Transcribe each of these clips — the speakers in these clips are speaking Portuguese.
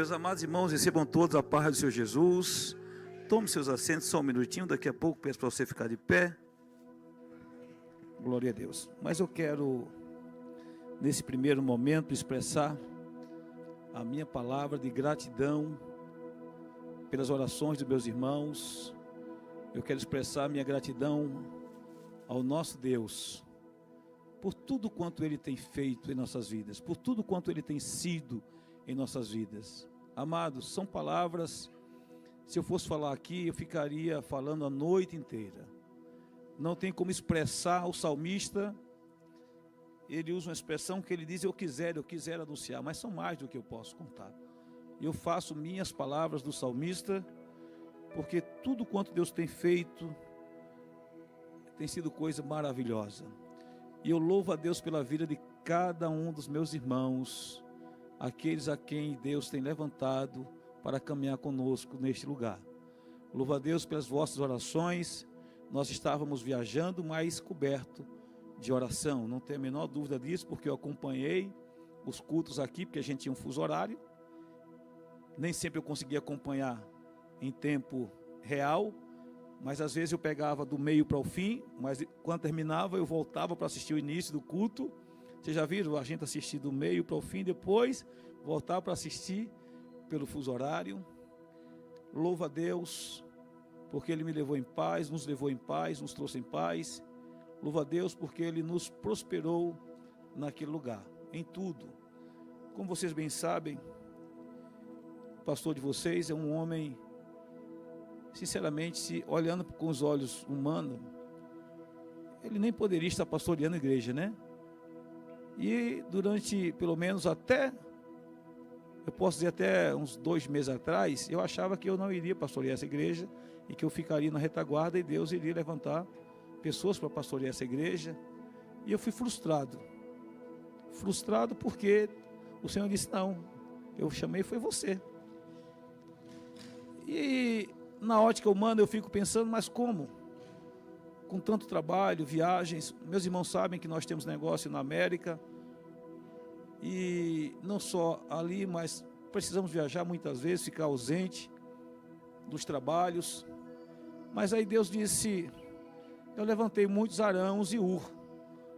Meus amados irmãos, recebam todos a paz do Senhor Jesus. Tome seus assentos só um minutinho, daqui a pouco peço para você ficar de pé. Glória a Deus. Mas eu quero, nesse primeiro momento, expressar a minha palavra de gratidão pelas orações dos meus irmãos. Eu quero expressar minha gratidão ao nosso Deus por tudo quanto Ele tem feito em nossas vidas, por tudo quanto Ele tem sido em nossas vidas. Amados, são palavras, se eu fosse falar aqui, eu ficaria falando a noite inteira. Não tem como expressar. O salmista, ele usa uma expressão que ele diz: eu quiser anunciar, mas são mais do que eu posso contar. Eu faço minhas palavras do salmista, porque tudo quanto Deus tem feito tem sido coisa maravilhosa. E eu louvo a Deus pela vida de cada um dos meus irmãos, aqueles a quem Deus tem levantado para caminhar conosco neste lugar. Louvo a Deus pelas vossas orações. Nós estávamos viajando, mas coberto de oração, não tenho a menor dúvida disso, porque eu acompanhei os cultos aqui, porque a gente tinha um fuso horário. Nem sempre eu conseguia acompanhar em tempo real, mas às vezes eu pegava do meio para o fim, mas quando terminava eu voltava para assistir o início do culto. Vocês já viram a gente assistir do meio para o fim, depois voltar para assistir pelo fuso horário. Louvo a Deus, porque Ele me levou em paz, nos levou em paz, nos trouxe em paz. Louvo a Deus porque Ele nos prosperou naquele lugar, em tudo. Como vocês bem sabem, o pastor de vocês é um homem, sinceramente, se olhando com os olhos humanos, ele nem poderia estar pastoreando a igreja, né? E durante, pelo menos até, eu posso dizer até uns 2 meses atrás, eu achava que eu não iria pastorear essa igreja e que eu ficaria na retaguarda e Deus iria levantar pessoas para pastorear essa igreja. E eu fui frustrado porque o Senhor disse: não, eu chamei foi você. E na ótica humana eu fico pensando: mas como? Com tanto trabalho, viagens, meus irmãos sabem que nós temos negócio na América, e não só ali, mas precisamos viajar muitas vezes, ficar ausente dos trabalhos. Mas aí Deus disse: eu levantei muitos Arãos e Ur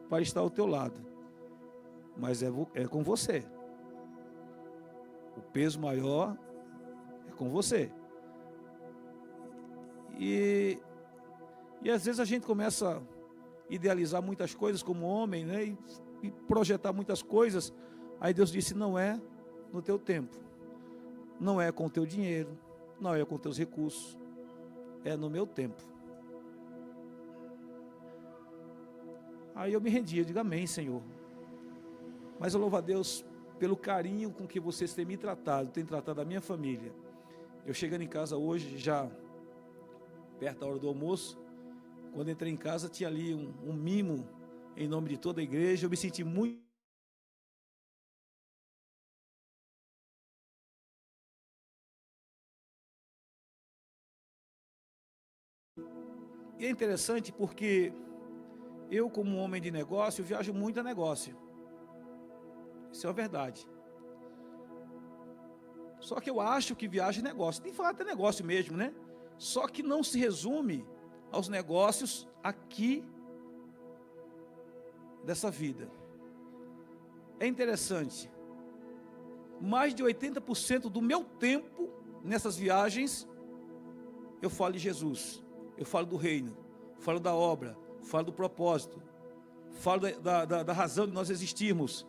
para estar ao teu lado, mas é com você, o peso maior é com você. E às vezes a gente começa a idealizar muitas coisas como homem, né? E projetar muitas coisas. Aí Deus disse: não é no teu tempo, não é com o teu dinheiro, não é com os teus recursos, é no meu tempo. Aí eu me rendi, eu digo: amém, Senhor. Mas eu louvo a Deus pelo carinho com que vocês têm me tratado, têm tratado a minha família. Eu chegando em casa hoje, já perto da hora do almoço, quando entrei em casa tinha ali um mimo em nome de toda a igreja. Eu me senti muito e é interessante porque eu, como homem de negócio, viajo muito a negócio. Isso é uma verdade. Só que eu acho que viagem é negócio. De fato é negócio mesmo, né? Só que não se resume aos negócios aqui dessa vida. É interessante. Mais de 80% do meu tempo nessas viagens eu falo de Jesus. Eu falo do reino, falo da obra, falo do propósito, falo da razão de nós existirmos.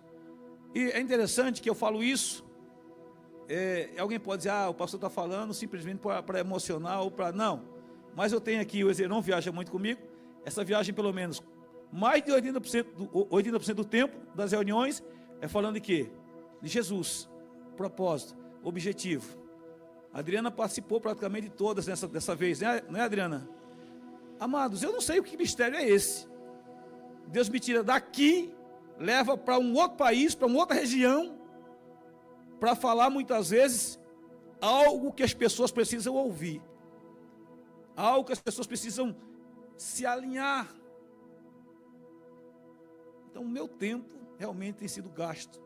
E é interessante que eu falo isso. Alguém pode dizer: o pastor está falando simplesmente para emocionar ou para... Não, mas eu tenho aqui, o Ezerão viaja muito comigo. Essa viagem, pelo menos, mais de 80% do tempo das reuniões é falando de quê? De Jesus, propósito, objetivo. A Adriana participou praticamente de todas dessa vez, né, Adriana? Amados, eu não sei o que mistério é esse. Deus me tira daqui, leva para um outro país, para uma outra região, para falar muitas vezes algo que as pessoas precisam ouvir, algo que as pessoas precisam se alinhar. Então o meu tempo realmente tem sido gasto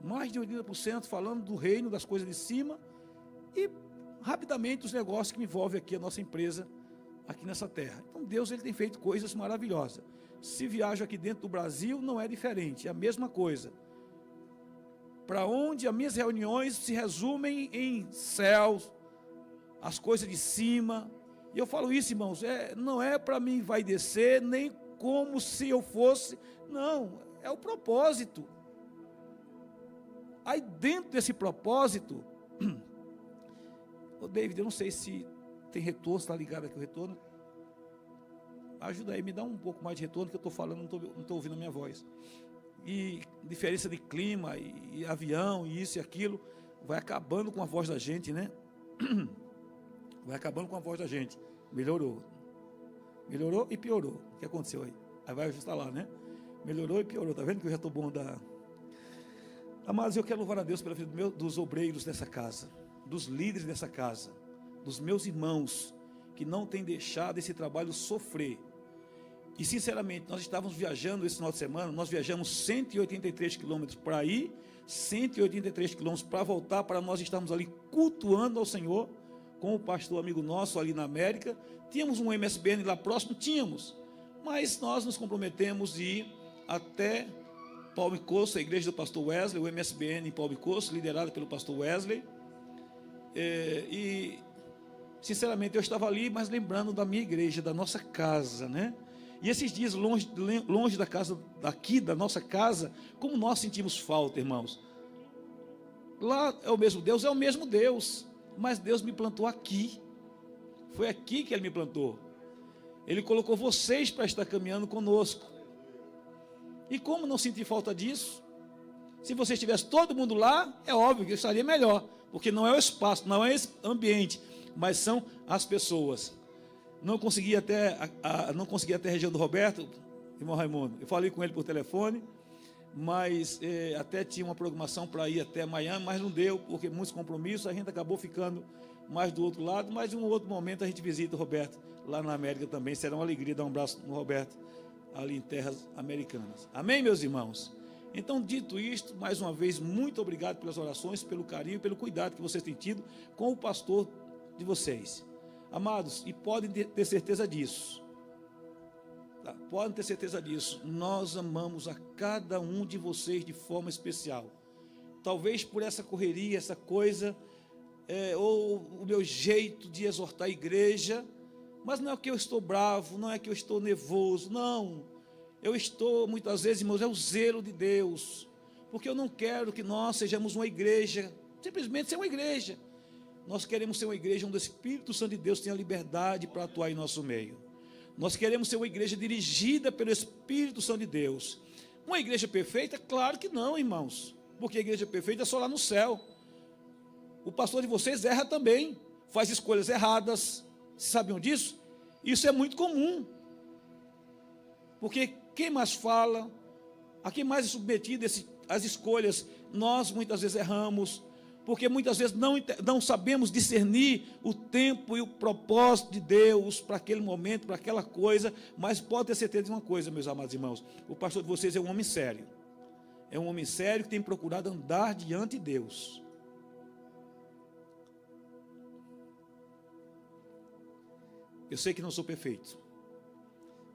Mais de 80% falando do reino, das coisas de cima, e rapidamente os negócios que envolvem aqui a nossa empresa, aqui nessa terra. Então Deus, ele tem feito coisas maravilhosas. Se viajo aqui dentro do Brasil, não é diferente, é a mesma coisa. Para onde as minhas reuniões se resumem em céus, as coisas de cima. E eu falo isso, irmãos, não é para mim vai descer, nem como se eu fosse, não, é o propósito. Aí dentro desse propósito, ô David, eu não sei se tem retorno, está ligado aqui o retorno? Ajuda aí, me dá um pouco mais de retorno, que eu estou falando, não estou ouvindo a minha voz. E diferença de clima, e avião, e isso e aquilo, vai acabando com a voz da gente, né? Vai acabando com a voz da gente. Melhorou. Melhorou e piorou. O que aconteceu aí? Aí vai ajustar lá, né? Melhorou e piorou. Está vendo que eu já estou bom da... Amados, eu quero louvar a Deus pela vida dos obreiros dessa casa, dos líderes dessa casa, dos meus irmãos, que não têm deixado esse trabalho sofrer. E sinceramente, nós estávamos viajando esse final de semana, nós viajamos 183 quilômetros para ir, 183 quilômetros para voltar, para nós estarmos ali cultuando ao Senhor, com o pastor amigo nosso ali na América. Tínhamos um MSBN lá próximo? Tínhamos, mas nós nos comprometemos de ir até Palme Coast, a igreja do pastor Wesley, o MSBN em Palme Coast, liderado pelo pastor Wesley. E sinceramente eu estava ali, mas lembrando da minha igreja, da nossa casa, né? E esses dias longe da casa, daqui da nossa casa, como nós sentimos falta, irmãos. Lá é o mesmo Deus, mas Deus me plantou aqui. Foi aqui que Ele me plantou. Ele colocou vocês para estar caminhando conosco. E como não sentir falta disso? Se você estivesse todo mundo lá, é óbvio que estaria melhor, porque não é o espaço, não é esse ambiente, mas são as pessoas. Não consegui até a região do Roberto, irmão Raimundo. Eu falei com ele por telefone, mas até tinha uma programação para ir até Miami, mas não deu, porque muitos compromissos, a gente acabou ficando mais do outro lado, mas em um outro momento a gente visita o Roberto, lá na América também. Será uma alegria dar um abraço no Roberto, ali em terras americanas. Amém, meus irmãos? Então, dito isto, mais uma vez, muito obrigado pelas orações, pelo carinho, pelo cuidado que vocês têm tido com o pastor de vocês. Amados, e podem ter certeza disso, tá? Podem ter certeza disso, nós amamos a cada um de vocês de forma especial. Talvez por essa correria, essa coisa, ou o meu jeito de exortar a igreja, mas não é que eu estou bravo, não é que eu estou nervoso, não. Eu estou, muitas vezes, irmãos, é o zelo de Deus, porque eu não quero que nós sejamos uma igreja, simplesmente ser uma igreja. Nós queremos ser uma igreja onde o Espírito Santo de Deus tenha liberdade para atuar em nosso meio. Nós queremos ser uma igreja dirigida pelo Espírito Santo de Deus. Uma igreja perfeita? Claro que não, irmãos, porque a igreja perfeita é só lá no céu. O pastor de vocês erra também, faz escolhas erradas. Vocês sabiam disso? Isso é muito comum, porque quem mais fala, a quem mais é submetido às escolhas, nós muitas vezes erramos, porque muitas vezes não sabemos discernir o tempo e o propósito de Deus para aquele momento, para aquela coisa. Mas pode ter certeza de uma coisa, meus amados irmãos, o pastor de vocês é um homem sério, que tem procurado andar diante de Deus. Eu sei que não sou perfeito,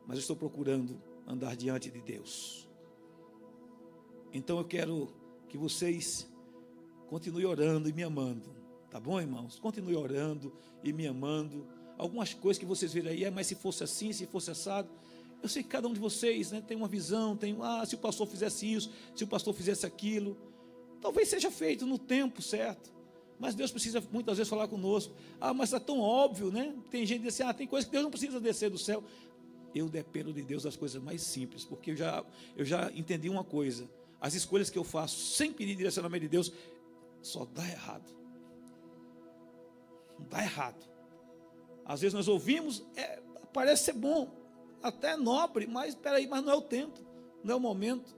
mas eu estou procurando andar diante de Deus. Então eu quero que vocês continue orando e me amando, tá bom, irmãos? Continue orando e me amando. Algumas coisas que vocês viram aí, mas se fosse assim, se fosse assado. Eu sei que cada um de vocês, né, tem uma visão, se o pastor fizesse isso, se o pastor fizesse aquilo. Talvez seja feito no tempo certo, mas Deus precisa muitas vezes falar conosco. Mas está tão óbvio, né? Tem gente que diz assim, tem coisa que Deus não precisa descer do céu. Eu dependo de Deus das coisas mais simples, porque eu já entendi uma coisa. As escolhas que eu faço sem pedir direcionamento de Deus, só dá errado. Dá errado. Às vezes nós ouvimos, parece ser bom, até nobre, mas mas não é o tempo, não é o momento.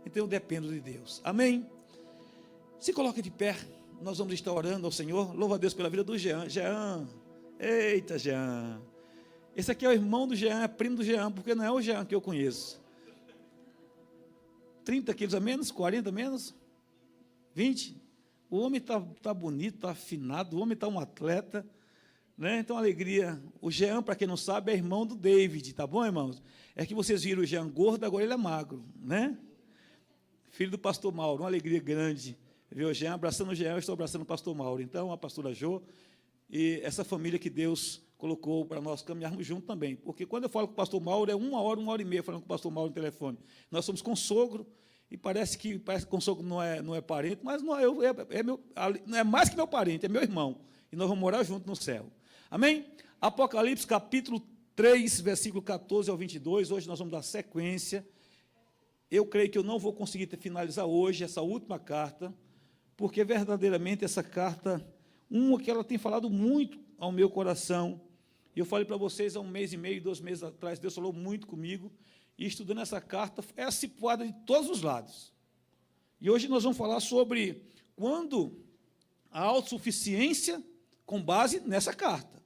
Então eu dependo de Deus. Amém? Se coloque de pé, nós vamos estar orando ao Senhor. Louva a Deus pela vida do Jean. Jean, eita Jean. Esse aqui é o irmão do Jean, é primo do Jean, porque não é o Jean que eu conheço. 30 quilos a menos, 40 a menos? 20? O homem está bonito, está afinado, o homem está um atleta, né? Então, alegria. O Jean, para quem não sabe, é irmão do David, tá bom, irmãos? É que vocês viram o Jean gordo, agora ele é magro, né? Filho do pastor Mauro, uma alegria grande ver o Jean. Abraçando o Jean, eu estou abraçando o pastor Mauro. Então, a pastora Jô e essa família que Deus colocou para nós caminharmos juntos também. Porque quando eu falo com o pastor Mauro, é 1 hora e meia falando com o pastor Mauro no telefone. Nós somos consogro, e parece que consogro não é parente, mas não é mais que meu parente, é meu irmão. E nós vamos morar juntos no céu. Amém? Apocalipse, capítulo 3, versículo 14 ao 22. Hoje nós vamos dar sequência. Eu creio que eu não vou conseguir finalizar hoje essa última carta, porque verdadeiramente essa carta, que ela tem falado muito ao meu coração. Eu falei para vocês há 1 mês e meio, 2 meses atrás, Deus falou muito comigo, e estudando essa carta, é situada de todos os lados. E hoje nós vamos falar sobre quando a autossuficiência, com base nessa carta,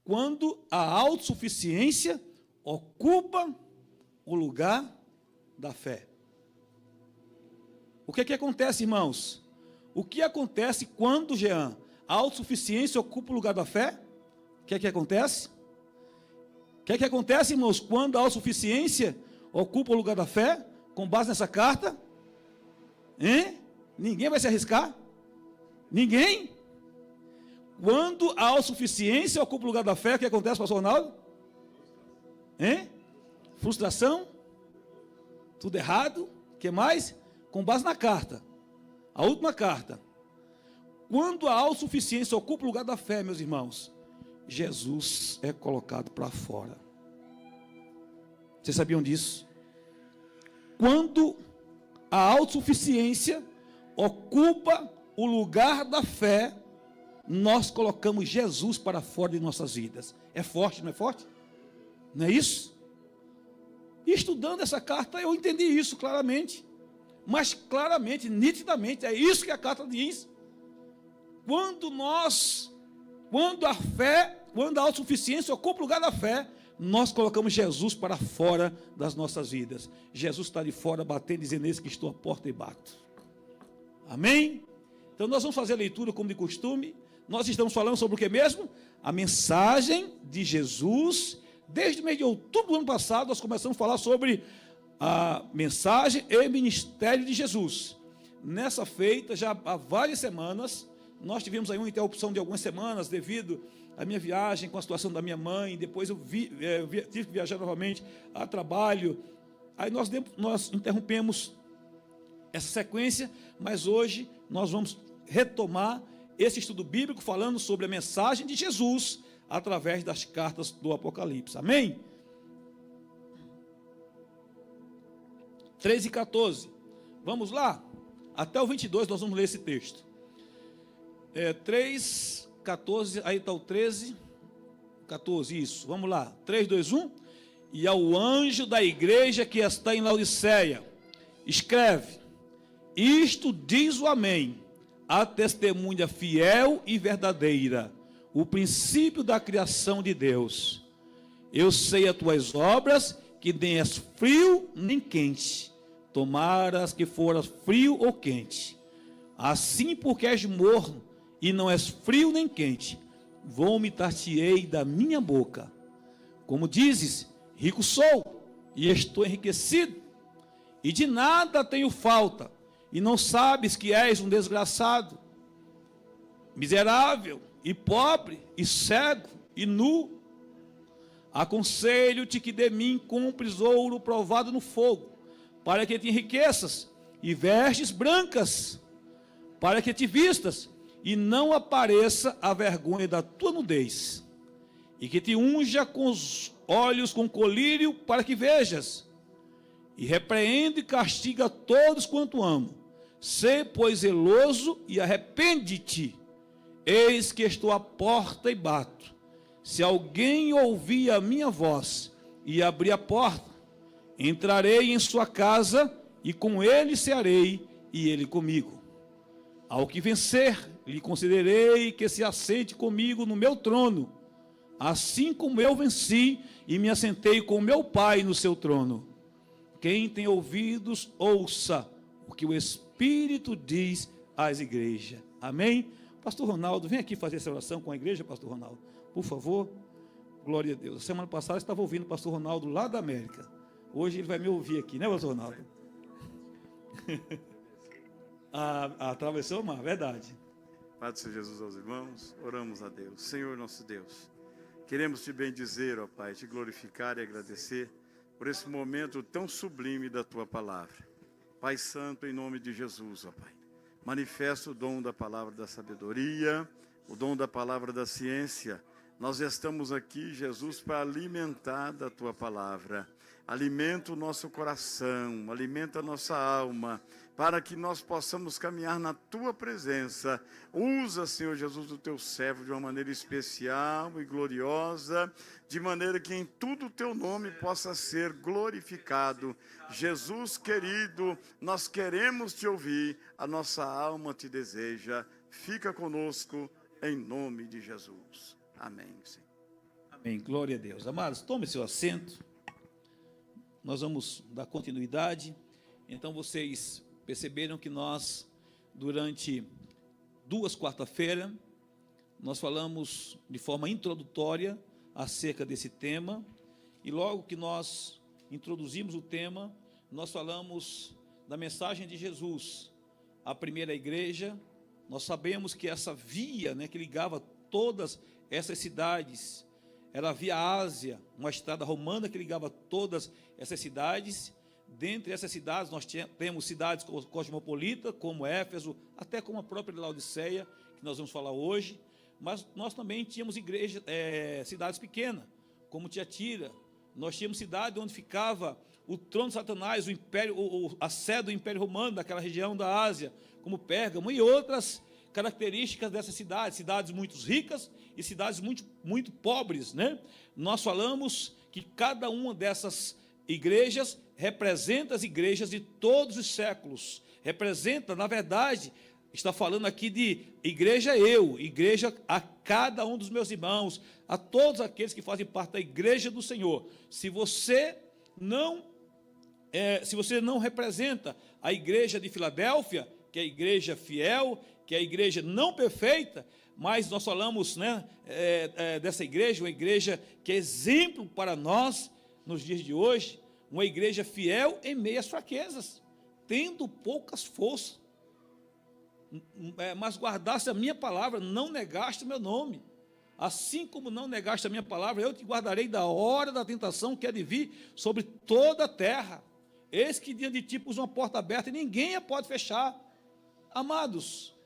quando a autossuficiência ocupa o lugar da fé. O que acontece, irmãos? O que acontece quando, Jean, a autossuficiência ocupa o lugar da fé? O que acontece? O que acontece, irmãos, quando a autossuficiência ocupa o lugar da fé, com base nessa carta? Hein? Ninguém vai se arriscar? Ninguém? Quando a autossuficiência ocupa o lugar da fé, o que acontece, pastor Ronaldo? Hein? Frustração? Tudo errado? O que mais? Com base na carta. A última carta. Quando a autossuficiência ocupa o lugar da fé, meus irmãos, Jesus é colocado para fora. Vocês sabiam disso? Quando a autossuficiência ocupa o lugar da fé, nós colocamos Jesus para fora de nossas vidas. É forte, não é forte? Não é isso? E estudando essa carta, eu entendi isso claramente. Mas claramente, nitidamente, é isso que a carta diz. Quando a autossuficiência ocupa o lugar da fé, nós colocamos Jesus para fora das nossas vidas. Jesus está de fora batendo, dizendo: eis que estou à porta e bato. Amém? Então nós vamos fazer a leitura como de costume. Nós estamos falando sobre o que mesmo? A mensagem de Jesus. Desde o mês de outubro do ano passado, nós começamos a falar sobre a mensagem e ministério de Jesus. Nessa feita, já há várias semanas, nós tivemos aí uma interrupção de algumas semanas devido à minha viagem com a situação da minha mãe. Depois eu tive que viajar novamente a trabalho. Aí nós interrompemos essa sequência, mas hoje nós vamos retomar esse estudo bíblico falando sobre a mensagem de Jesus através das cartas do Apocalipse. Amém? 3 e 14. Vamos lá? Até o 22 nós vamos ler esse texto. 3, 14, aí está o 13, 14, isso. Vamos lá. 3, 2, 1. E ao anjo da igreja que está em Laodiceia, escreve: isto diz o Amém, a testemunha fiel e verdadeira, o princípio da criação de Deus. Eu sei as tuas obras, que nem és frio nem quente. Tomaras que foras frio ou quente. Assim, porque és morno e não és frio nem quente, vomitar-te-ei da minha boca. Como dizes: rico sou e estou enriquecido, e de nada tenho falta, e não sabes que és um desgraçado, miserável e pobre e cego e nu. Aconselho-te que de mim compres ouro provado no fogo, para que te enriqueças, e vestes brancas, para que te vistas, e não apareça a vergonha da tua nudez, e que te unja com os olhos com colírio, para que vejas. E repreende e castiga todos quanto amo. Sê, pois, zeloso e arrepende-te. Eis que estou à porta e bato. Se alguém ouvir a minha voz e abrir a porta, entrarei em sua casa e com ele cearei e ele comigo. Ao que vencer, lhe concederei que se assente comigo no meu trono, assim como eu venci e me assentei com meu Pai no seu trono. Quem tem ouvidos, ouça o que o Espírito diz as igrejas. Amém? Pastor Ronaldo, vem aqui fazer essa oração com a igreja, Pastor Ronaldo, por favor. Glória a Deus. A semana passada eu estava ouvindo o Pastor Ronaldo lá da América. Hoje ele vai me ouvir aqui, né, Pastor Ronaldo? Atravessou o mar, verdade. Pai do Senhor Jesus aos irmãos, oramos a Deus. Senhor nosso Deus, queremos te bendizer, ó Pai, te glorificar e agradecer por esse momento tão sublime da tua palavra. Pai Santo, em nome de Jesus, ó Pai, manifesta o dom da palavra da sabedoria, o dom da palavra da ciência. Nós estamos aqui, Jesus, para alimentar da tua palavra. Alimenta o nosso coração, alimenta a nossa alma, para que nós possamos caminhar na tua presença. Usa, Senhor Jesus, o teu servo de uma maneira especial e gloriosa, de maneira que em tudo o teu nome possa ser glorificado. Jesus querido, nós queremos te ouvir, a nossa alma te deseja. Fica conosco, em nome de Jesus. Amém, Senhor. Amém, glória a Deus. Amados, tome seu assento. Nós vamos dar continuidade. Então, vocês perceberam que nós, durante 2 quarta-feiras, nós falamos de forma introdutória acerca desse tema. E logo que nós introduzimos o tema, nós falamos da mensagem de Jesus à primeira igreja. Nós sabemos que essa via, né, que ligava todas essas cidades, era a Via Ásia, uma estrada romana que ligava todas essas cidades. Dentre essas cidades, nós temos cidades cosmopolitas, como Éfeso, até como a própria Laodiceia, que nós vamos falar hoje. Mas nós também tínhamos igrejas, cidades pequenas, como Tiatira. Nós tínhamos cidade onde ficava o trono de Satanás, o império, a sede do Império Romano, daquela região da Ásia, como Pérgamo e outras características dessas cidades, cidades muito ricas e cidades muito pobres, né? Nós falamos que cada uma dessas igrejas representa as igrejas de todos os séculos, representa, na verdade, está falando aqui de igreja igreja a cada um dos meus irmãos, a todos aqueles que fazem parte da igreja do Senhor. Se você não representa a igreja de Filadélfia, que é a igreja fiel, que é a igreja não perfeita, mas nós falamos, né, dessa igreja, uma igreja que é exemplo para nós nos dias de hoje, uma igreja fiel em meio às fraquezas, tendo poucas forças, mas guardaste a minha palavra, não negaste o meu nome. Assim como não negaste a minha palavra, eu te guardarei da hora da tentação que há de vir sobre toda a terra. Eis que diante de ti pus uma porta aberta e ninguém a pode fechar. Amados,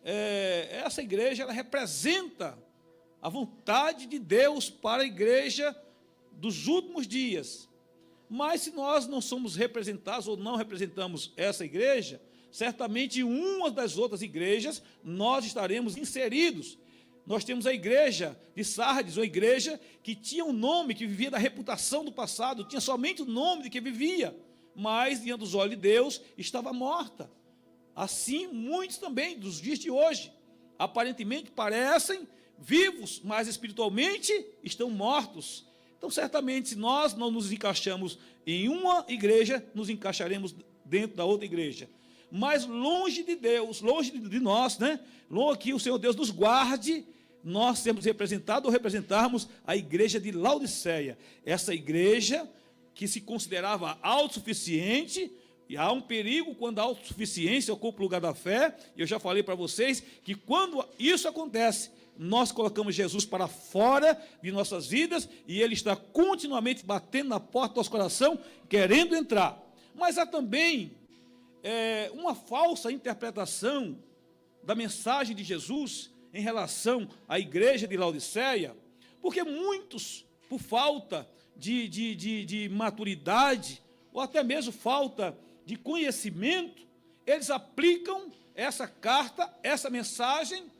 essa igreja, ela representa a vontade de Deus para a igreja dos últimos dias. Mas se nós não somos representados ou não representamos essa igreja, certamente em uma das outras igrejas nós estaremos inseridos. Nós temos a igreja de Sardes, uma igreja que tinha um nome, que vivia da reputação do passado, tinha somente o nome de que vivia, mas diante dos olhos de Deus estava morta. Assim, muitos também dos dias de hoje, aparentemente parecem vivos, mas espiritualmente estão mortos. Então, certamente, se nós não nos encaixamos em uma igreja, nos encaixaremos dentro da outra igreja. Mas longe de Deus, longe de nós, né? Longe que o Senhor Deus nos guarde, nós sermos representados ou representarmos a igreja de Laodiceia. Essa igreja que se considerava autossuficiente. E há um perigo quando a autossuficiência ocupa o lugar da fé. Eu já falei para vocês que quando isso acontece, nós colocamos Jesus para fora de nossas vidas e Ele está continuamente batendo na porta do nosso coração, querendo entrar. Mas há também uma falsa interpretação da mensagem de Jesus em relação à igreja de Laodiceia, porque muitos, por falta de maturidade, ou até mesmo falta de conhecimento, eles aplicam essa carta, essa mensagem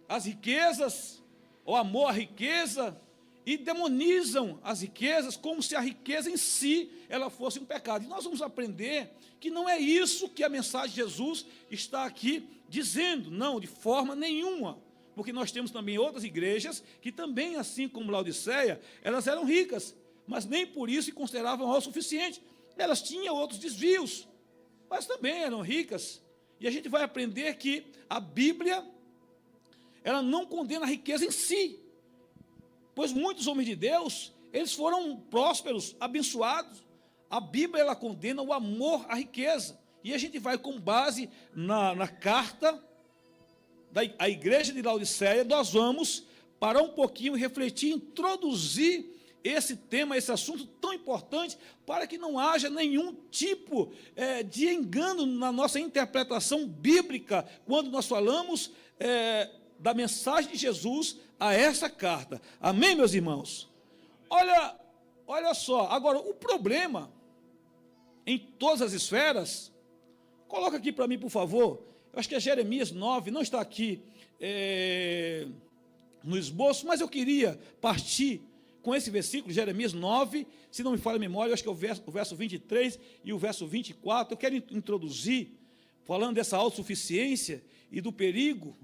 às riquezas, ao amor à riqueza, e demonizam as riquezas como se a riqueza em si ela fosse um pecado. E nós vamos aprender que não é isso que a mensagem de Jesus está aqui dizendo, não, de forma nenhuma, porque nós temos também outras igrejas que também, assim como Laodiceia, elas eram ricas, mas nem por isso se consideravam autossuficientes. Elas tinham outros desvios, mas também eram ricas. E a gente vai aprender que a Bíblia, ela não condena a riqueza em si, pois muitos homens de Deus, eles foram prósperos, abençoados. A Bíblia, ela condena o amor à riqueza. E a gente vai com base na carta da igreja de Laodiceia, nós vamos parar um pouquinho e refletir, introduzir esse tema, esse assunto tão importante, para que não haja nenhum tipo de engano na nossa interpretação bíblica, quando nós falamos da mensagem de Jesus a essa carta. Amém, meus irmãos? Olha só, agora, o problema em todas as esferas, coloca aqui para mim, por favor, eu acho que é Jeremias 9, não está aqui no esboço, mas eu queria partir com esse versículo, Jeremias 9, se não me falha a memória, eu acho que é o verso 23 e o verso 24, eu quero introduzir, falando dessa autossuficiência e do perigo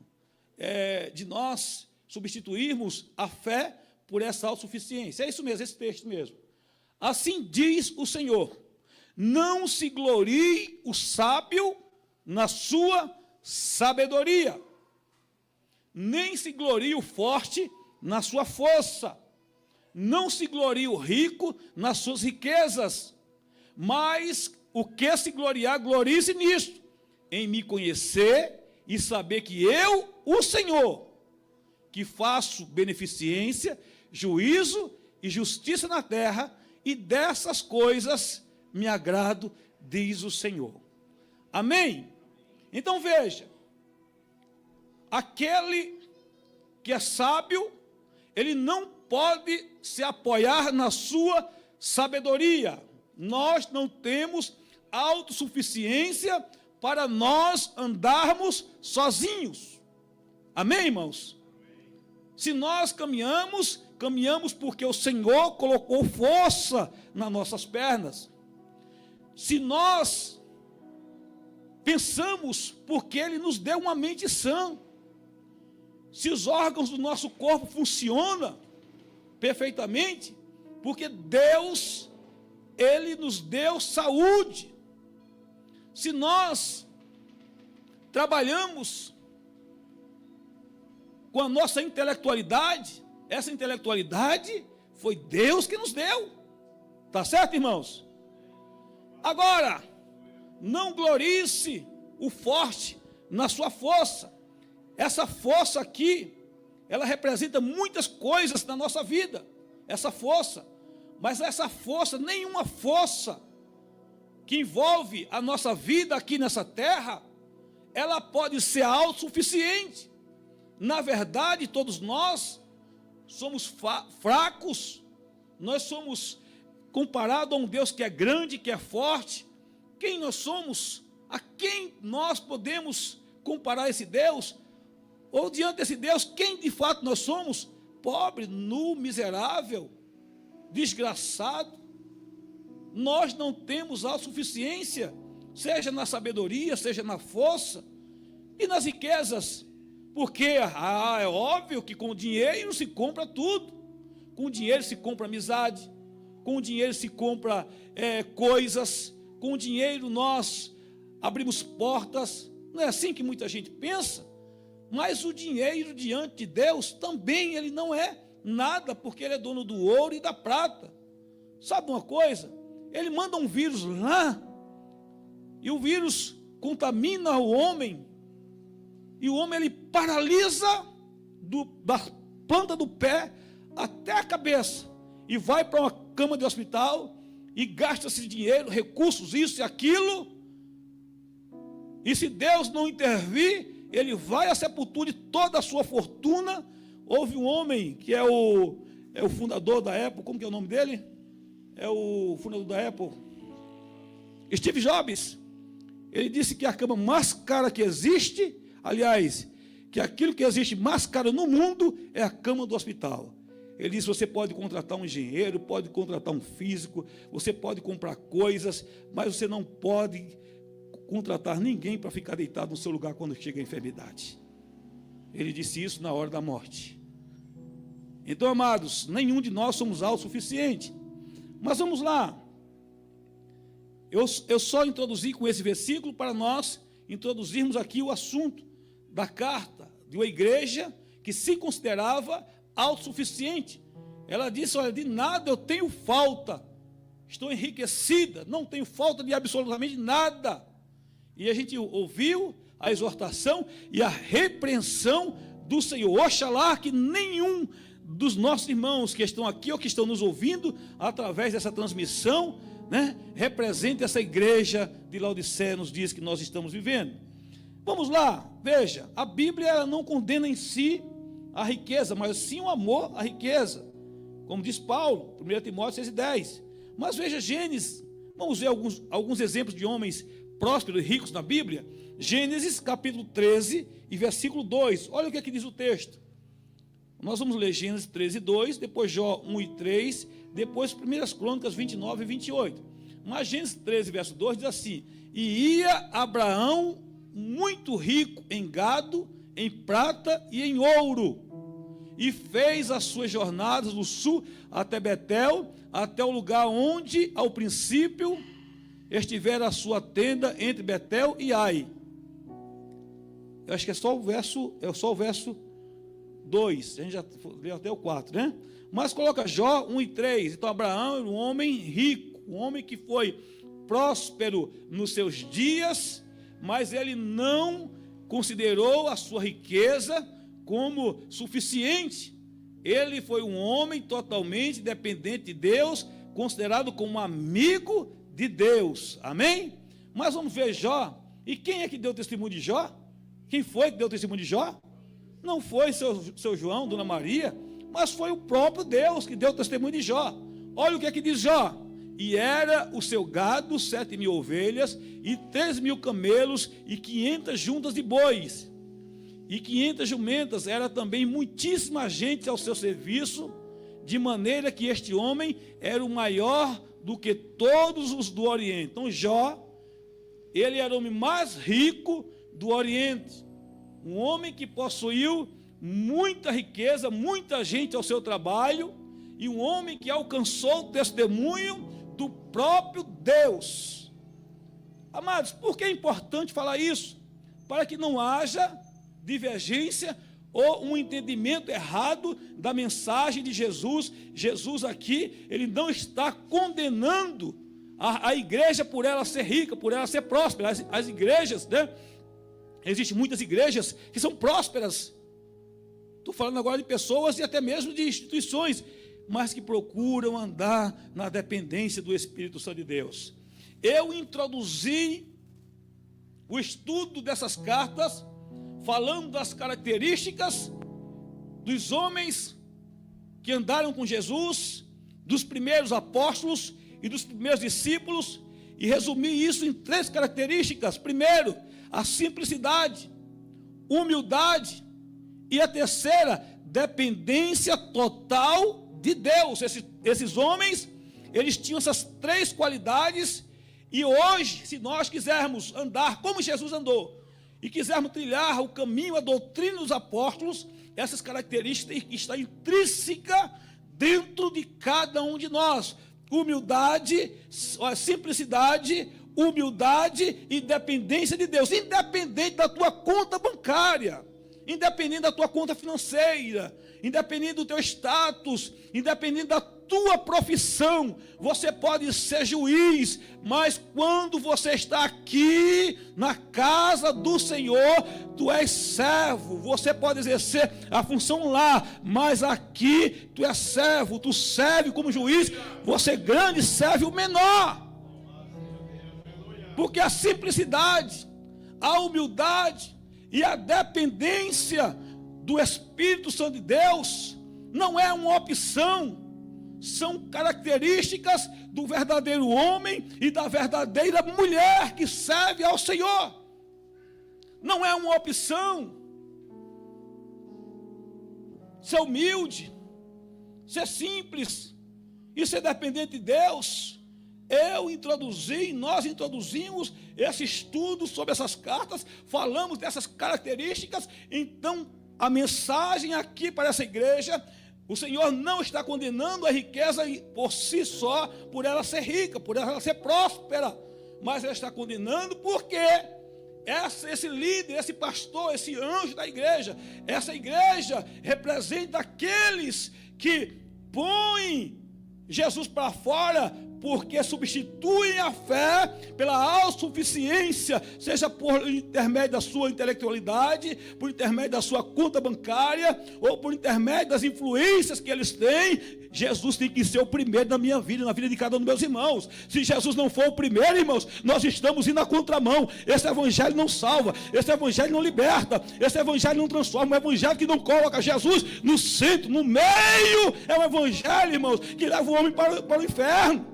de nós substituirmos a fé por essa autossuficiência. É isso mesmo, esse texto mesmo. Assim diz o Senhor: não se glorie o sábio na sua sabedoria, nem se glorie o forte na sua força, não se glorie o rico nas suas riquezas, mas o que se gloriar, glorie-se nisto, em me conhecer e saber que eu, o Senhor, que faço beneficência, juízo e justiça na terra, e dessas coisas me agrado, diz o Senhor. Amém? Então veja, aquele que é sábio, ele não pode se apoiar na sua sabedoria. Nós não temos autossuficiência para nós andarmos sozinhos. Amém, irmãos? Se nós caminhamos porque o Senhor colocou força nas nossas pernas. Se nós pensamos porque Ele nos deu uma mente sã. Se os órgãos do nosso corpo funcionam perfeitamente, porque Deus, Ele nos deu saúde. Se nós trabalhamos com a nossa intelectualidade, essa intelectualidade foi Deus que nos deu. Está certo, irmãos? Agora, não glorie-se o forte na sua força. Essa força aqui, ela representa muitas coisas na nossa vida, essa força. Mas essa força, nenhuma força que envolve a nossa vida aqui nessa terra, ela pode ser autossuficiente. Na verdade, todos nós somos fracos, nós somos comparados a um Deus que é grande, que é forte. Quem nós somos? A quem nós podemos comparar esse Deus? Ou diante desse Deus, quem de fato nós somos? Pobre, nu, miserável, desgraçado. Nós não temos autossuficiência, seja na sabedoria, seja na força e nas riquezas. Porque é óbvio que com dinheiro se compra tudo. Com dinheiro se compra amizade, com dinheiro se compra coisas, com dinheiro nós abrimos portas. Não é assim que muita gente pensa? Mas o dinheiro diante de Deus também ele não é nada, porque ele é dono do ouro e da prata. Sabe uma coisa? Ele manda um vírus lá, e o vírus contamina o homem, e o homem ele paralisa da planta do pé até a cabeça, e vai para uma cama de hospital, e gasta-se dinheiro, recursos, isso e aquilo, e se Deus não intervir, ele vai à sepultura de toda a sua fortuna. Houve um homem que é o fundador da Apple, como que é o nome dele? É o fundador da Apple, Steve Jobs. Ele disse que a cama mais cara que existe, aliás, que aquilo que existe mais caro no mundo é a cama do hospital. Ele disse: você pode contratar um engenheiro, pode contratar um físico, você pode comprar coisas, mas você não pode contratar ninguém para ficar deitado no seu lugar quando chega a enfermidade. Ele disse isso na hora da morte. Então, amados, nenhum de nós somos autossuficientes. Mas vamos lá. Eu só introduzi com esse versículo para nós introduzirmos aqui o assunto da carta de uma igreja que se considerava autossuficiente. Ela disse: olha, de nada eu tenho falta, estou enriquecida, não tenho falta de absolutamente nada. E a gente ouviu a exortação e a repreensão do Senhor. Oxalá que nenhum dos nossos irmãos que estão aqui ou que estão nos ouvindo através dessa transmissão, represente essa igreja de Laodiceia nos dias que nós estamos vivendo. Vamos lá, veja, a Bíblia ela não condena em si a riqueza, mas sim o amor à riqueza, como diz Paulo, 1 Timóteo 6,10. Mas veja Gênesis, vamos ver alguns exemplos de homens prósperos e ricos na Bíblia. Gênesis capítulo 13 e versículo 2, olha o que aqui diz o texto. Nós vamos ler Gênesis 13, 2, depois Jó 1 e 3, depois 1 Crônicas 29 e 28. Mas Gênesis 13, verso 2 diz assim: e ia Abraão muito rico em gado, em prata e em ouro, e fez as suas jornadas do sul até Betel, até o lugar onde ao princípio estivera a sua tenda entre Betel e Ai. Eu acho que é só o verso 2, a gente já leu até o 4, né? Mas coloca Jó 1 e 3, então Abraão era um homem rico, um homem que foi próspero nos seus dias, mas ele não considerou a sua riqueza como suficiente. Ele foi um homem totalmente dependente de Deus, considerado como um amigo de Deus, amém? Mas vamos ver Jó, e quem é que deu testemunho de Jó? Quem foi que deu testemunho de Jó? Não foi seu João, Dona Maria, mas foi o próprio Deus que deu testemunho de Jó. Olha o que é que diz Jó: e era o seu gado 7.000 ovelhas, e 3.000 camelos, e 500 juntas de bois, e 500 jumentas. Era também muitíssima gente ao seu serviço, de maneira que este homem era o maior do que todos os do Oriente. Então Jó, ele era o homem mais rico do Oriente, um homem que possuiu muita riqueza, muita gente ao seu trabalho, e um homem que alcançou o testemunho do próprio Deus. Amados, por que é importante falar isso? Para que não haja divergência ou um entendimento errado da mensagem de Jesus. Jesus aqui, ele não está condenando a igreja por ela ser rica, por ela ser próspera. As igrejas, existem muitas igrejas que são prósperas. Estou falando agora de pessoas e até mesmo de instituições, mas que procuram andar na dependência do Espírito Santo de Deus. Eu introduzi o estudo dessas cartas, falando das características dos homens que andaram com Jesus, dos primeiros apóstolos e dos primeiros discípulos, e resumi isso em 3 características. Primeiro, a simplicidade, humildade, e a terceira, dependência total de Deus. Esses homens, eles tinham essas 3 qualidades, e hoje, se nós quisermos andar como Jesus andou, e quisermos trilhar o caminho, a doutrina dos apóstolos, essas características estão intrínsecas dentro de cada um de nós: humildade, simplicidade, humildade e dependência de Deus, independente da tua conta bancária, independente da tua conta financeira, independente do teu status, independente da tua profissão. Você pode ser juiz, mas quando você está aqui na casa do Senhor, tu és servo. Você pode exercer a função lá, mas aqui tu és servo, tu serve como juiz. Você grande serve o menor, porque a simplicidade, a humildade e a dependência do Espírito Santo de Deus não é uma opção, são características do verdadeiro homem e da verdadeira mulher que serve ao Senhor. Não é uma opção ser humilde, ser simples e ser dependente de Deus. Nós introduzimos esse estudo sobre essas cartas, falamos dessas características. Então, a mensagem aqui para essa igreja: o Senhor não está condenando a riqueza por si só, por ela ser rica, por ela ser próspera, mas Ele está condenando porque esse líder, esse pastor, esse anjo da igreja, essa igreja representa aqueles que põem Jesus para fora, porque substituem a fé pela autossuficiência, seja por intermédio da sua intelectualidade, por intermédio da sua conta bancária, ou por intermédio das influências que eles têm. Jesus tem que ser o primeiro na minha vida, na vida de cada um dos meus irmãos. Se Jesus não for o primeiro, irmãos, nós estamos indo na contramão. Esse evangelho não salva, esse evangelho não liberta, esse evangelho não transforma. Um evangelho que não coloca Jesus no centro, no meio, é um evangelho, irmãos, que leva o homem para o inferno.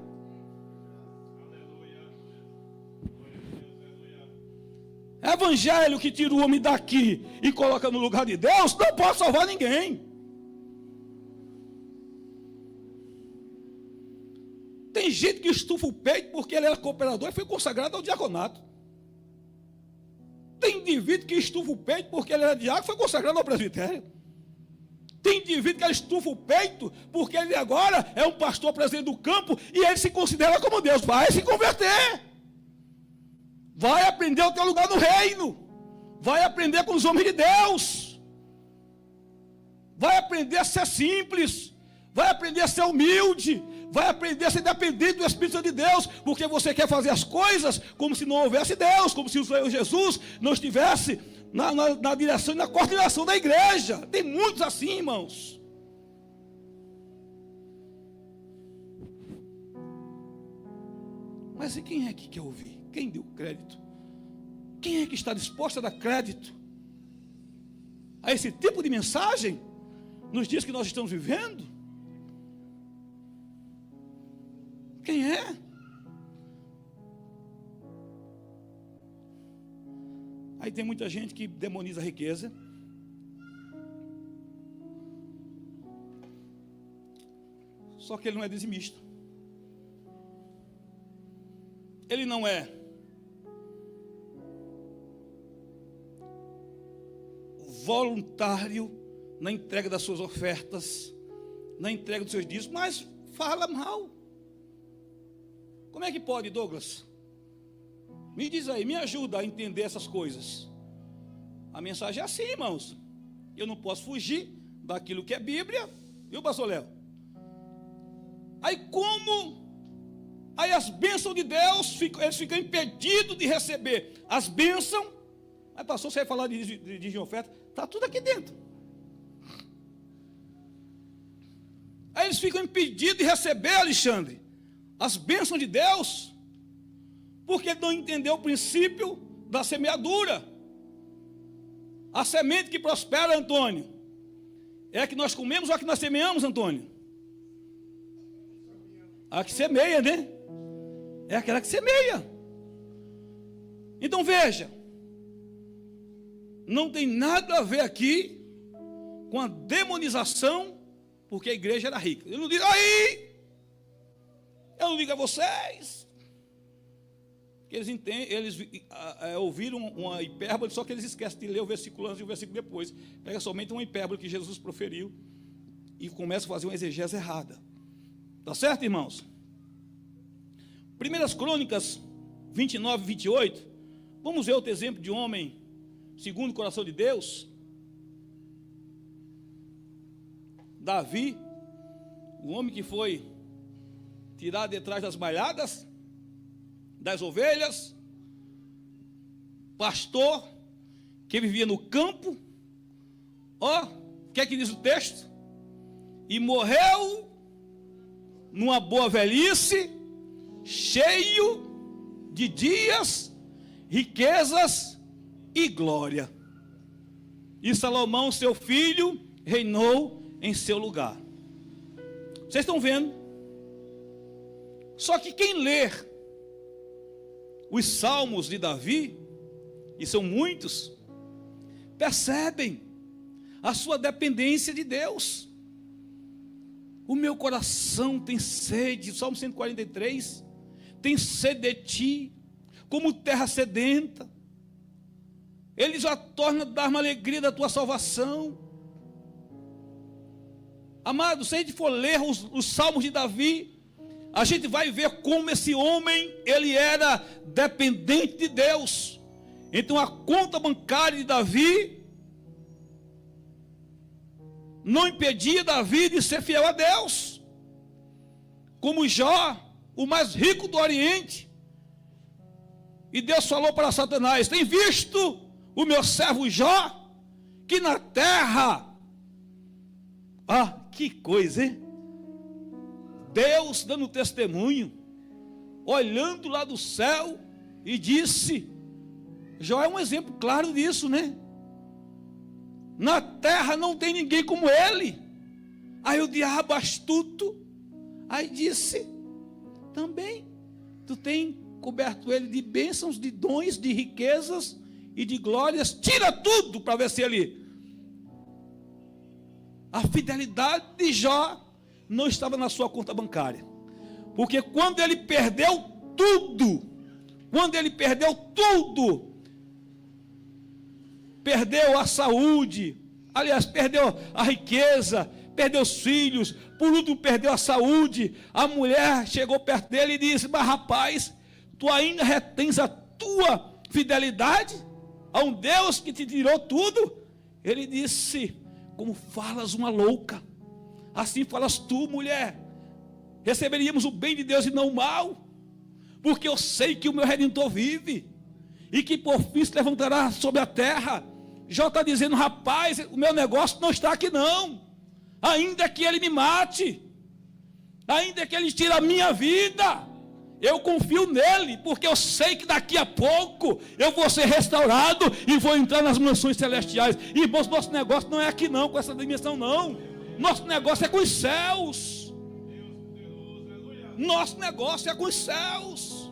Evangelho que tira o homem daqui e coloca no lugar de Deus, não pode salvar ninguém. Tem gente que estufa o peito porque ele era cooperador e foi consagrado ao diaconato. Tem indivíduo que estufa o peito porque ele era diácono e foi consagrado ao presbitério. Tem indivíduo que estufa o peito porque ele agora é um pastor presidente do campo e ele se considera como Deus. Vai se converter. Vai aprender o teu lugar no reino. Vai aprender com os homens de Deus. Vai aprender a ser simples. Vai aprender a ser humilde. Vai aprender a ser dependente do Espírito de Deus. Porque você quer fazer as coisas como se não houvesse Deus. Como se o Senhor Jesus não estivesse na direção e na coordenação da igreja. Tem muitos assim, irmãos. Mas e quem é que quer ouvir? Quem deu crédito? Quem é que está disposto a dar crédito a esse tipo de mensagem nos dias que nós estamos vivendo? Quem é? Aí tem muita gente que demoniza a riqueza. Só que ele não é dizimista. Ele não é voluntário na entrega das suas ofertas, na entrega dos seus dízimos, mas fala mal. Como é que pode, Douglas? Me diz aí, me ajuda a entender essas coisas. A mensagem é assim, irmãos. Eu não posso fugir daquilo que é Bíblia, viu, pastor Léo? Aí as bênçãos de Deus, eles ficam impedidos de receber as bênçãos. Aí pastor, você vai falar de oferta, está tudo aqui dentro. Aí eles ficam impedidos de receber, Alexandre, as bênçãos de Deus, porque não entendeu o princípio da semeadura. A semente que prospera, Antônio, é a que nós comemos ou a que nós semeamos, Antônio? A que semeia, né? É aquela que semeia. Então veja, não tem nada a ver aqui com a demonização, porque a igreja era rica. Eu não digo aí, eu não digo a vocês. Eles ouviram uma hipérbole, só que eles esquecem de ler o versículo antes e o versículo depois. Pega somente uma hipérbole que Jesus proferiu e começa a fazer uma exegese errada. Tá certo, irmãos? 1 Crônicas 29 e 28. Vamos ver outro exemplo de homem segundo o coração de Deus. Davi, o homem que foi tirado de trás das malhadas, das ovelhas, pastor, que vivia no campo. Ó, o que é que diz o texto? E morreu numa boa velhice, cheio de dias, riquezas e glória. E Salomão, seu filho, reinou em seu lugar. Vocês estão vendo? Só que quem ler os salmos de Davi, e são muitos, percebem a sua dependência de Deus. O meu coração tem sede, Salmo 143, tem sede de ti, como terra sedenta. Ele já torna a dar-me alegria da tua salvação. Amado, se a gente for ler os salmos de Davi, a gente vai ver como esse homem, ele era dependente de Deus. Então a conta bancária de Davi não impedia Davi de ser fiel a Deus. Como Jó, o mais rico do Oriente. E Deus falou para Satanás: tem visto o meu servo Jó, que na terra... que coisa, hein? Deus dando testemunho, olhando lá do céu, e disse... Jó é um exemplo claro disso, né? Na terra não tem ninguém como ele. Aí o diabo astuto, aí disse: também, tu tem coberto ele de bênçãos, de dons, de riquezas e de glórias. Tira tudo para ver se ele... A fidelidade de Jó não estava na sua conta bancária. Porque quando ele perdeu tudo, perdeu a saúde, aliás, perdeu a riqueza, perdeu os filhos, por último perdeu a saúde, a mulher chegou perto dele e disse: mas rapaz, tu ainda retens a tua fidelidade a um Deus que te tirou tudo? Ele disse: como falas uma louca, assim falas tu, mulher. Receberíamos o bem de Deus e não o mal, porque eu sei que o meu Redentor vive, e que por fim se levantará sobre a terra. Jó está dizendo: rapaz, o meu negócio não está aqui não, ainda que ele me mate, ainda que ele tire a minha vida, eu confio nele, porque eu sei que daqui a pouco eu vou ser restaurado e vou entrar nas mansões celestiais. Irmãos, nosso negócio não é aqui não, com essa dimensão não, nosso negócio é com os céus, nosso negócio é com os céus.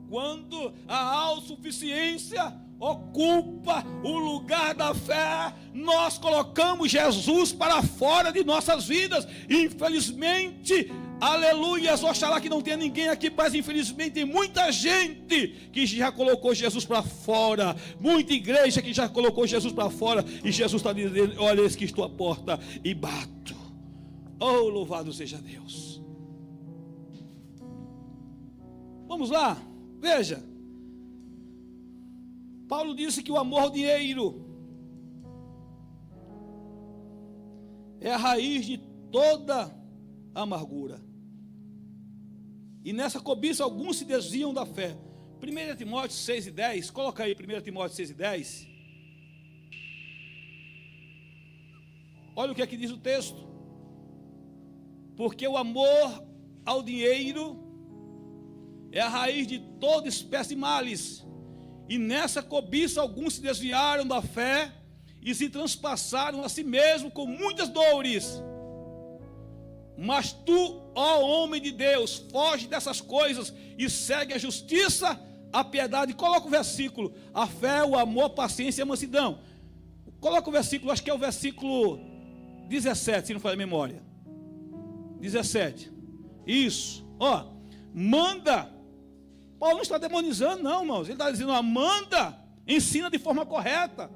Quando a autossuficiência ocupa o lugar da fé, nós colocamos Jesus para fora de nossas vidas. Infelizmente, aleluias, oxalá que não tenha ninguém aqui, mas infelizmente tem muita gente que já colocou Jesus para fora, muita igreja que já colocou Jesus para fora, e Jesus está dizendo: olha, eis que estou à porta e bato. Oh, louvado seja Deus. Vamos lá. Veja, Paulo disse que o amor ao dinheiro é a raiz de toda amargura. E nessa cobiça alguns se desviam da fé. 1 Timóteo 6:10, coloca aí 1 Timóteo 6:10. Olha o que é que diz o texto. Porque o amor ao dinheiro é a raiz de toda espécie de males. E nessa cobiça alguns se desviaram da fé e se transpassaram a si mesmos com muitas dores. Mas tu, ó homem de Deus, foge dessas coisas e segue a justiça, a piedade. Coloca o versículo: a fé, o amor, a paciência e a mansidão. Coloca o versículo, acho que é o versículo 17, se não for a memória. 17. Isso. Manda. Paulo não está demonizando não, irmãos. Ele está dizendo: manda, ensina de forma correta.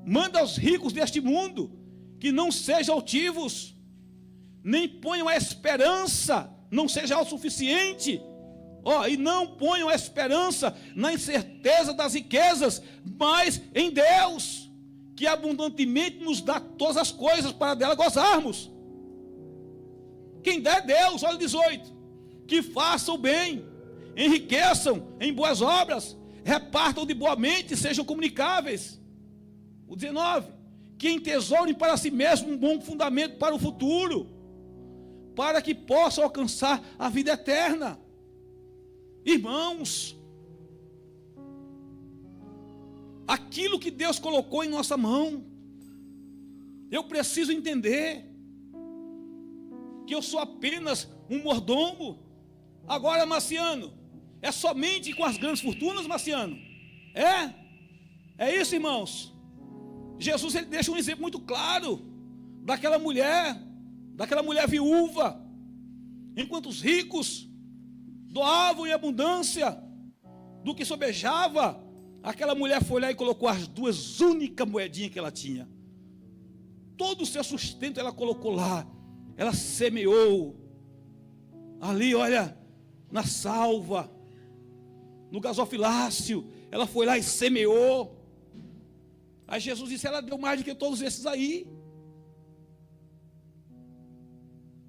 Manda aos ricos deste mundo que não sejam altivos, nem ponham a esperança, não seja autossuficiente. E não ponham a esperança na incerteza das riquezas, mas em Deus, que abundantemente nos dá todas as coisas para dela gozarmos. Quem dá é Deus. Olha o 18. Que façam o bem, enriqueçam em boas obras, repartam de boa mente, sejam comunicáveis. O 19. Que entesourem para si mesmo um bom fundamento para o futuro, para que possam alcançar a vida eterna. Irmãos, aquilo que Deus colocou em nossa mão, eu preciso entender que eu sou apenas um mordomo. Agora, Marciano, é somente com as grandes fortunas, Marciano? É isso, irmãos. Jesus, ele deixa um exemplo muito claro daquela mulher viúva. Enquanto os ricos doavam em abundância do que sobejava, aquela mulher foi lá e colocou as 2 únicas moedinhas que ela tinha. Todo o seu sustento ela colocou lá. Ela semeou ali, olha, na salva. no gasofilácio, ela foi lá e semeou. Aí Jesus disse, ela deu mais do que todos esses aí.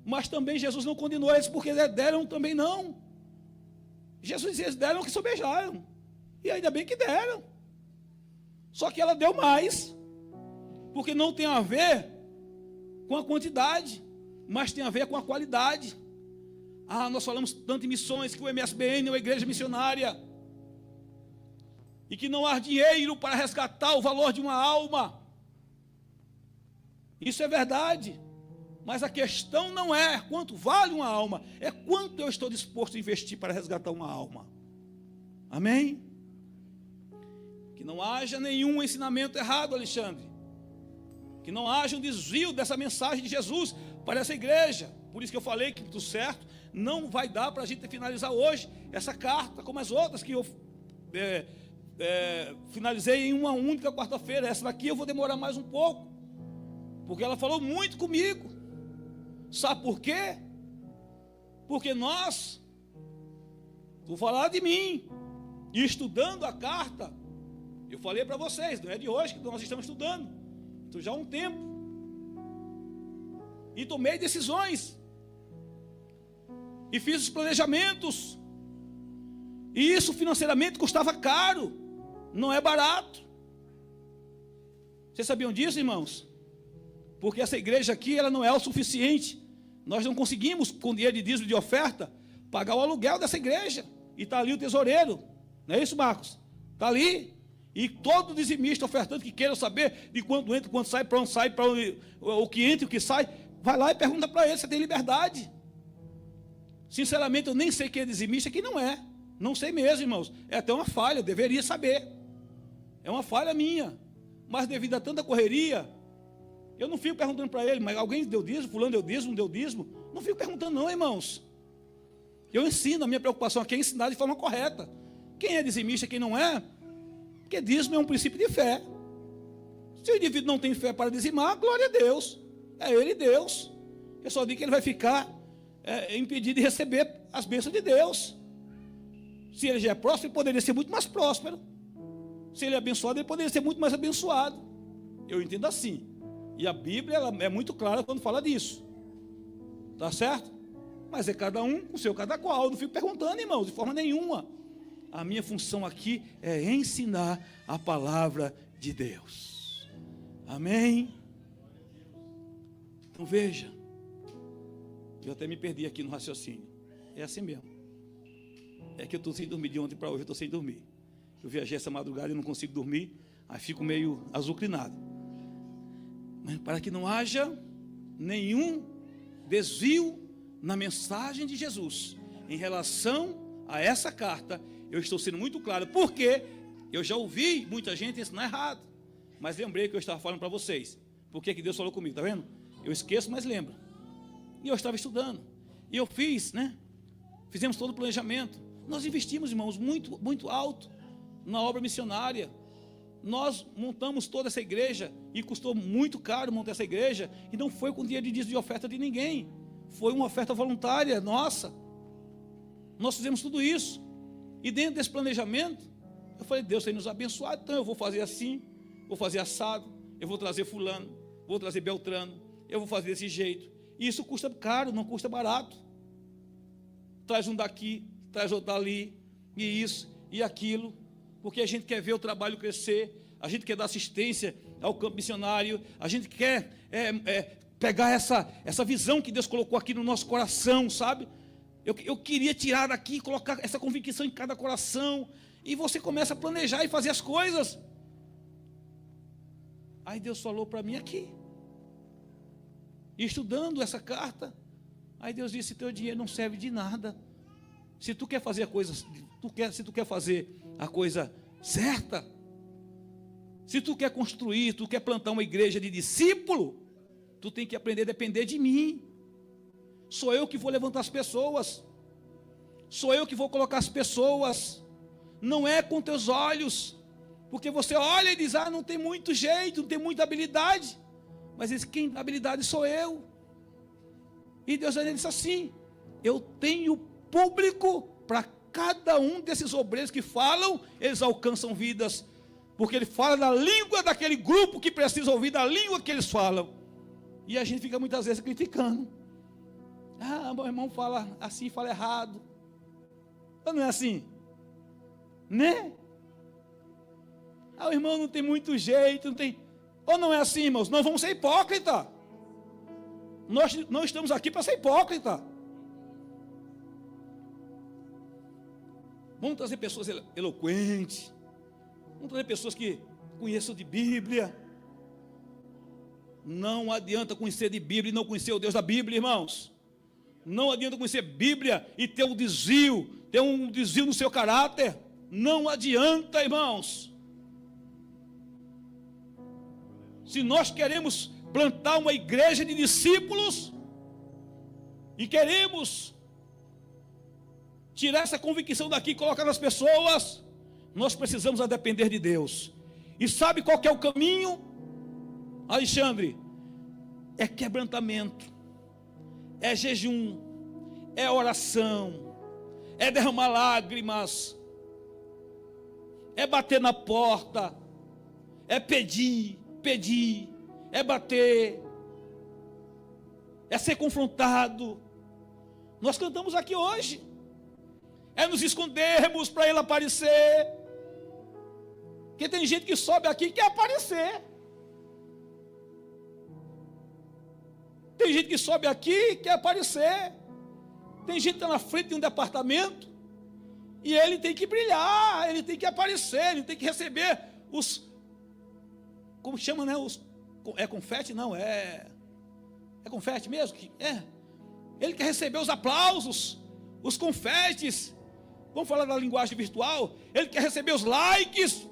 Mas também Jesus não condenou eles, porque deram também não. Jesus disse, eles deram que sobejaram. E ainda bem que deram. Só que ela deu mais, porque não tem a ver com a quantidade, mas tem a ver com a qualidade. Nós falamos tanto em missões, que o MSBN é uma igreja missionária, e que não há dinheiro para resgatar o valor de uma alma. Isso é verdade, mas a questão não é quanto vale uma alma, é quanto eu estou disposto a investir para resgatar uma alma. Amém? Que não haja nenhum ensinamento errado, Alexandre. Que não haja um desvio dessa mensagem de Jesus para essa igreja. Por isso que eu falei que do certo não vai dar para a gente finalizar hoje essa carta, como as outras que eu finalizei em uma única quarta-feira. Essa daqui eu vou demorar mais um pouco, porque ela falou muito comigo. Sabe por quê? Porque vou falar de mim, e estudando a carta, eu falei para vocês, não é de hoje que nós estamos estudando, então já há um tempo, e tomei decisões, e fiz os planejamentos, e isso financeiramente custava caro, não é barato. Vocês sabiam disso, irmãos? Porque essa igreja aqui, ela não é o suficiente. Nós não conseguimos, com dinheiro de dízimo de oferta, pagar o aluguel dessa igreja. E está ali o tesoureiro. Não é isso, Marcos? Está ali. E todo dizimista ofertante que queira saber de quanto entra, quanto sai, para onde sai, para o que entra e o que sai, vai lá e pergunta para ele, você tem liberdade. Sinceramente, eu nem sei quem é dizimista e quem não é. Não sei mesmo, irmãos. É até uma falha, eu deveria saber. É uma falha minha. Mas devido a tanta correria, eu não fico perguntando para ele, mas alguém deu dízimo, fulano deu dízimo, não deu dízimo. Não fico perguntando não, irmãos. Eu ensino, a minha preocupação aqui é ensinar de forma correta. Quem é dizimista, quem não é? Porque dízimo é um princípio de fé. Se o indivíduo não tem fé para dizimar, glória a Deus. É ele Deus. Eu só digo que ele vai ficar impedido de receber as bênçãos de Deus. Se ele já é próspero, ele poderia ser muito mais próspero. Se ele é abençoado, ele poderia ser muito mais abençoado. Eu entendo assim. E a Bíblia ela é muito clara quando fala disso. Tá certo? Mas é cada um com seu cada qual. Eu não fico perguntando, irmãos, de forma nenhuma. A minha função aqui é ensinar a palavra de Deus. Amém? Então veja. Eu até me perdi aqui no raciocínio. É assim mesmo. É que eu estou sem dormir de ontem para hoje, eu estou sem dormir. Eu viajei essa madrugada e não consigo dormir, aí fico meio azucrinado. Mas para que não haja nenhum desvio na mensagem de Jesus em relação a essa carta, eu estou sendo muito claro, porque eu já ouvi muita gente ensinar errado, mas lembrei que eu estava falando para vocês. Por que Deus falou comigo, tá vendo? Eu esqueço, mas lembro. E eu estava estudando, e eu fizemos todo o planejamento. Nós investimos, irmãos, muito, muito alto na obra missionária. Nós montamos toda essa igreja, e custou muito caro montar essa igreja, e não foi com dinheiro de dízimo de oferta de ninguém, foi uma oferta voluntária nossa. Nós fizemos tudo isso, e dentro desse planejamento, eu falei, Deus tem nos abençoado, então eu vou fazer assim, vou fazer assado, eu vou trazer fulano, vou trazer Beltrano, eu vou fazer desse jeito, e isso custa caro, não custa barato. Traz um daqui, traz outro dali, e isso, e aquilo, porque a gente quer ver o trabalho crescer, a gente quer dar assistência ao campo missionário, a gente quer pegar essa visão que Deus colocou aqui no nosso coração, sabe? Eu queria tirar daqui, colocar essa convicção em cada coração, e você começa a planejar e fazer as coisas. Aí Deus falou para mim aqui, estudando essa carta, aí Deus disse, teu dinheiro não serve de nada. Se tu quer fazer a coisa, se tu quer fazer a coisa certa, se tu quer construir, tu quer plantar uma igreja de discípulo, tu tem que aprender a depender de mim. Sou eu que vou levantar as pessoas, sou eu que vou colocar as pessoas, não é com teus olhos, porque você olha e diz, não tem muito jeito, não tem muita habilidade, mas quem dá habilidade sou eu. E Deus disse assim, eu tenho público para cada um desses obreiros que falam, eles alcançam vidas, porque ele fala na língua daquele grupo que precisa ouvir da língua que eles falam. E a gente fica muitas vezes criticando. Ah, meu irmão fala assim, fala errado. Ou não é assim? Né? Ah, o irmão não tem muito jeito, não tem... Ou não é assim, irmãos? Nós vamos ser hipócritas. Nós não estamos aqui para ser hipócrita. Vamos trazer pessoas eloquentes. Vamos trazer pessoas que conheçam de Bíblia. Não adianta conhecer de Bíblia e não conhecer o Deus da Bíblia, irmãos. Não adianta conhecer Bíblia e ter um desvio no seu caráter. Não adianta, irmãos. Se nós queremos plantar uma igreja de discípulos e queremos tirar essa convicção daqui e colocar nas pessoas, nós precisamos depender de Deus. E sabe qual que é o caminho, Alexandre? É quebrantamento, é jejum, é oração, é derramar lágrimas, é bater na porta, é pedir, é bater, é ser confrontado. Nós cantamos aqui hoje, é nos escondermos para ele aparecer. Porque tem gente que sobe aqui e quer aparecer. Tem gente que sobe aqui e quer aparecer. Tem gente que está na frente de um departamento e ele tem que brilhar, ele tem que aparecer, ele tem que receber os... Como chama, né? É confete? Não, é confete mesmo? Ele quer receber os aplausos, os confetes. Vamos falar da linguagem virtual? Ele quer receber os likes.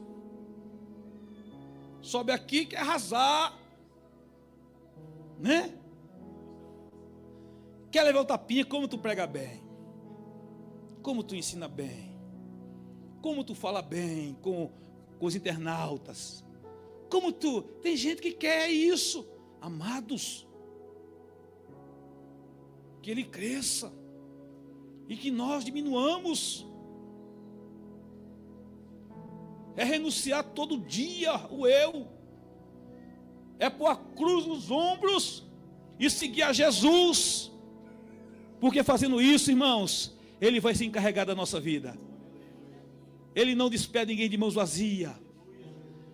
Sobe aqui, quer arrasar, né? Quer levar o tapinha. Como tu prega bem, como tu ensina bem, como tu fala bem com os internautas, como tu... Tem gente que quer isso. Amados, que ele cresça e que nós diminuamos. É renunciar todo dia o eu, é pôr a cruz nos ombros e seguir a Jesus, porque fazendo isso, irmãos, ele vai se encarregar da nossa vida. Ele não despede ninguém de mãos vazias.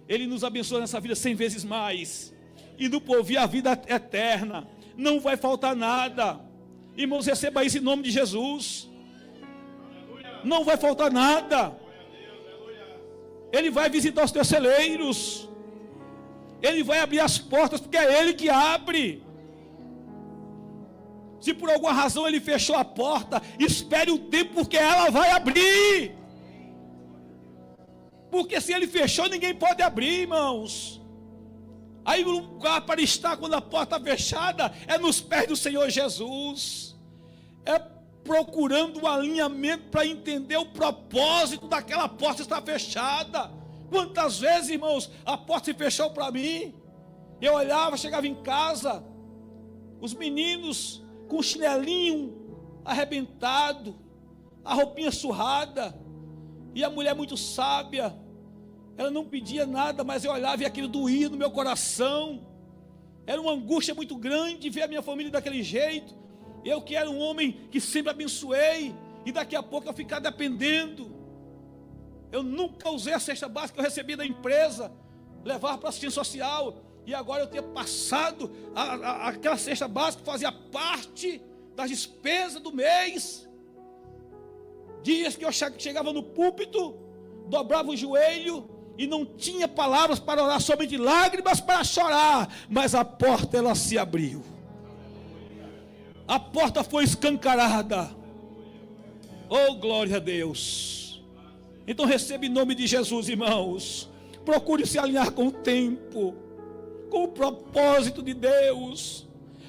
Ele nos abençoa nessa vida 100 vezes mais, e no porvir a vida eterna. Não vai faltar nada. Irmãos, receba isso em nome de Jesus. Não vai faltar nada. Ele vai visitar os teus celeiros. Ele vai abrir as portas, porque é Ele que abre. Se por alguma razão Ele fechou a porta, espere o tempo, porque ela vai abrir. Porque se Ele fechou, ninguém pode abrir, irmãos. Aí o lugar para estar quando a porta está fechada é nos pés do Senhor Jesus. É procurando um alinhamento para entender o propósito daquela porta estar fechada. Quantas vezes, irmãos, a porta se fechou para mim. Eu olhava, chegava em casa, os meninos com o chinelinho arrebentado, a roupinha surrada, e a mulher muito sábia, ela não pedia nada, mas eu olhava e aquilo doía no meu coração. Era uma angústia muito grande ver a minha família daquele jeito. Eu que era um homem que sempre abençoei, e daqui a pouco eu ficar dependendo. Eu nunca usei a cesta básica que eu recebi da empresa, levar para assistência social, e agora eu ter passado aquela cesta básica que fazia parte das despesas do mês. Dias que eu chegava no púlpito, dobrava o joelho e não tinha palavras para orar, somente lágrimas para chorar, mas a porta ela se abriu. A porta foi escancarada. Oh, glória a Deus. Então receba em nome de Jesus, irmãos. Procure se alinhar com o tempo, com o propósito de Deus.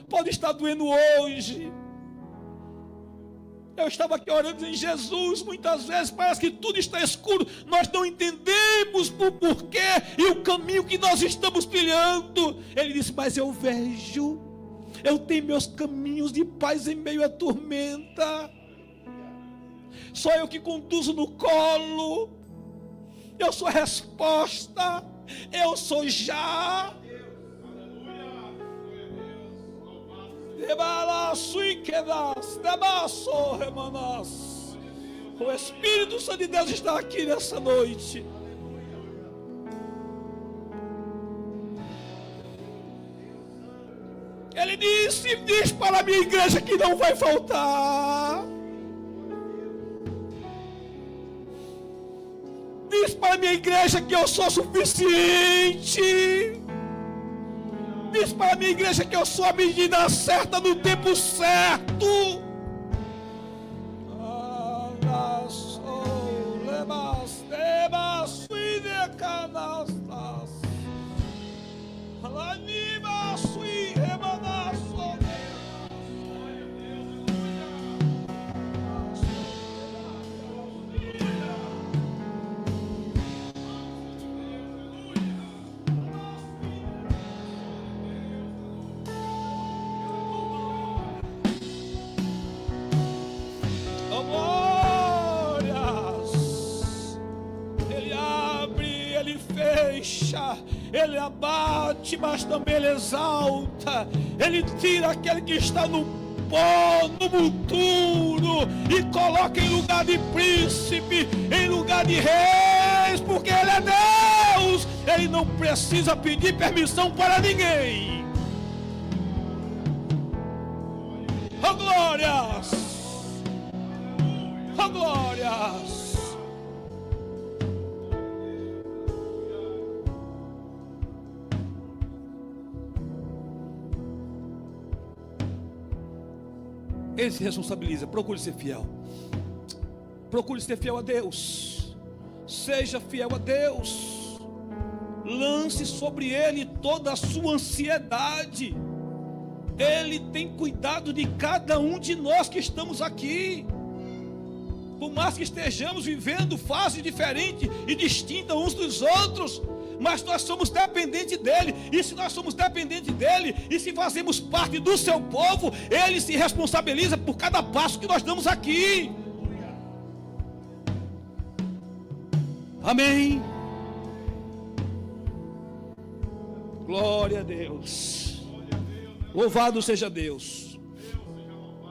Pode estar doendo hoje. Eu estava aqui orando em Jesus, muitas vezes parece que tudo está escuro, nós não entendemos o porquê e o caminho que nós estamos trilhando. Ele disse, mas eu vejo, eu tenho meus caminhos de paz em meio à tormenta. Sou eu que conduzo no colo. Eu sou a resposta. Eu sou já. O Espírito Santo de Deus está aqui nessa noite. Ele diz para a minha igreja que não vai faltar. Diz para a minha igreja que eu sou suficiente. Diz para a minha igreja que eu sou a medida certa no tempo certo. Ele abate, mas também ele exalta. Ele tira aquele que está no pó, no monturo, e coloca em lugar de príncipe, em lugar de reis, porque ele é Deus. Ele não precisa pedir permissão para ninguém. Oh glórias! Oh glórias! Ele se responsabiliza. Procure ser fiel. Procure ser fiel a Deus. Seja fiel a Deus. Lance sobre Ele toda a sua ansiedade. Ele tem cuidado de cada um de nós que estamos aqui. Por mais que estejamos vivendo fases diferentes e distintas uns dos outros, mas nós somos dependentes dele. E se nós somos dependentes dele, e se fazemos parte do seu povo, ele se responsabiliza por cada passo que nós damos aqui. Amém. Glória a Deus. Louvado seja Deus.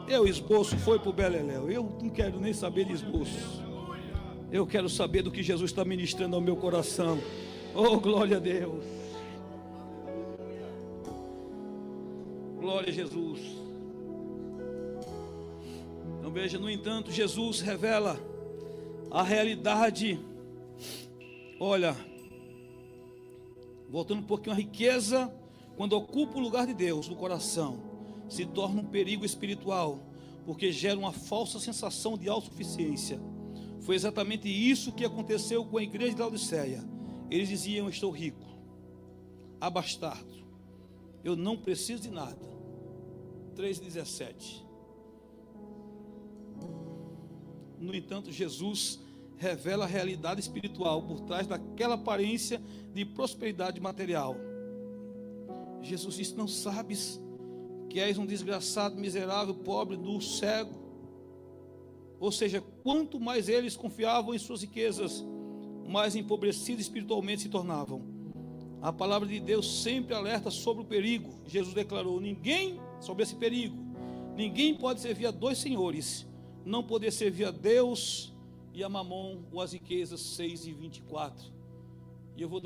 O esboço foi para o Beleléu. Eu não quero nem saber de esboço. Eu quero saber do que Jesus está ministrando ao meu coração. Oh, glória a Deus. Glória a Jesus. Então veja, no entanto, Jesus revela a realidade. Olha, voltando um pouquinho, a riqueza, quando ocupa o lugar de Deus no coração, se torna um perigo espiritual, porque gera uma falsa sensação de autossuficiência. Foi exatamente isso que aconteceu com a igreja de Laodiceia. Eles diziam: estou rico, abastado, eu não preciso de nada. 3,17. No entanto, Jesus revela a realidade espiritual por trás daquela aparência de prosperidade material. Jesus disse: não sabes que és um desgraçado, miserável, pobre, nu, cego? Ou seja, quanto mais eles confiavam em suas riquezas, mais empobrecidos espiritualmente se tornavam. A palavra de Deus sempre alerta sobre o perigo. Jesus declarou: sobre esse perigo, ninguém pode servir a dois senhores, não poder servir a Deus e a Mamon, ou as riquezas. 6:24. E eu vou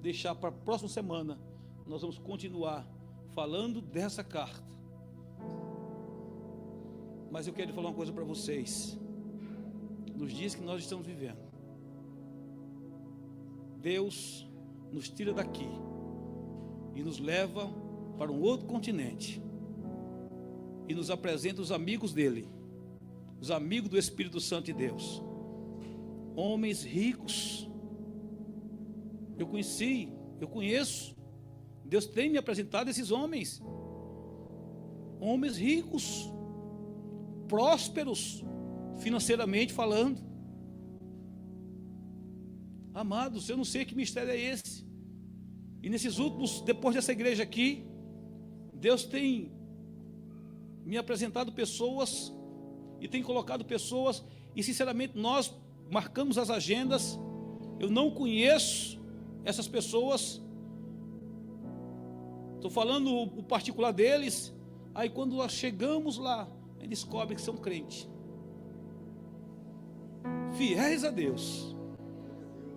deixar para a próxima semana, nós vamos continuar falando dessa carta. Mas eu quero falar uma coisa para vocês. Nos dias que nós estamos vivendo, Deus nos tira daqui e nos leva para um outro continente e nos apresenta os amigos dele, os amigos do Espírito Santo de Deus, homens ricos. Eu conheço, Deus tem me apresentado esses homens ricos, prósperos, financeiramente falando. Amados, eu não sei que mistério é esse. E nesses últimos, depois dessa igreja aqui, Deus tem me apresentado pessoas e tem colocado pessoas, e sinceramente nós marcamos as agendas. Eu não conheço essas pessoas, estou falando o particular deles. Aí quando nós chegamos lá, a gente descobre que são crentes, fiéis a Deus,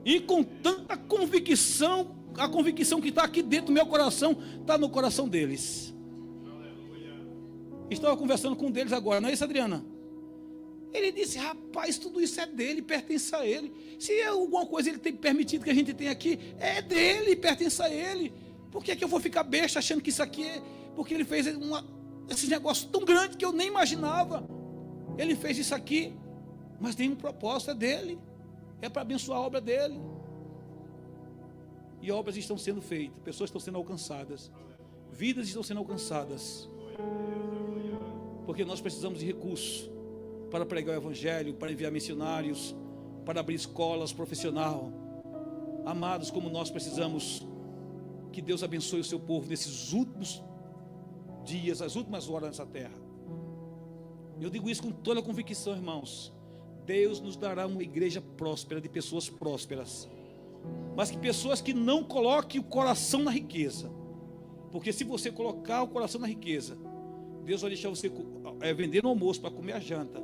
e com tanta convicção, a convicção que está aqui dentro do meu coração, está no coração deles. Estava conversando com um deles agora, não é isso, Adriana? Ele disse: rapaz, tudo isso é dele, pertence a ele. Se é alguma coisa ele tem permitido que a gente tem aqui, é dele, pertence a ele. Por que é que eu vou ficar besta achando que isso aqui é... Porque ele fez esse negócio tão grande que eu nem imaginava. Ele fez isso aqui, mas tem um propósito, é dele, é para abençoar a obra dele. E obras estão sendo feitas, pessoas estão sendo alcançadas, vidas estão sendo alcançadas, porque nós precisamos de recursos para pregar o evangelho, para enviar missionários, para abrir escolas profissionais. Amados, como nós precisamos que Deus abençoe o seu povo nesses últimos dias, as últimas horas nessa terra. Eu digo isso com toda a convicção, irmãos. Deus nos dará uma igreja próspera, de pessoas prósperas, mas que pessoas que não coloquem o coração na riqueza, porque se você colocar o coração na riqueza, Deus vai deixar você vender no almoço para comer a janta,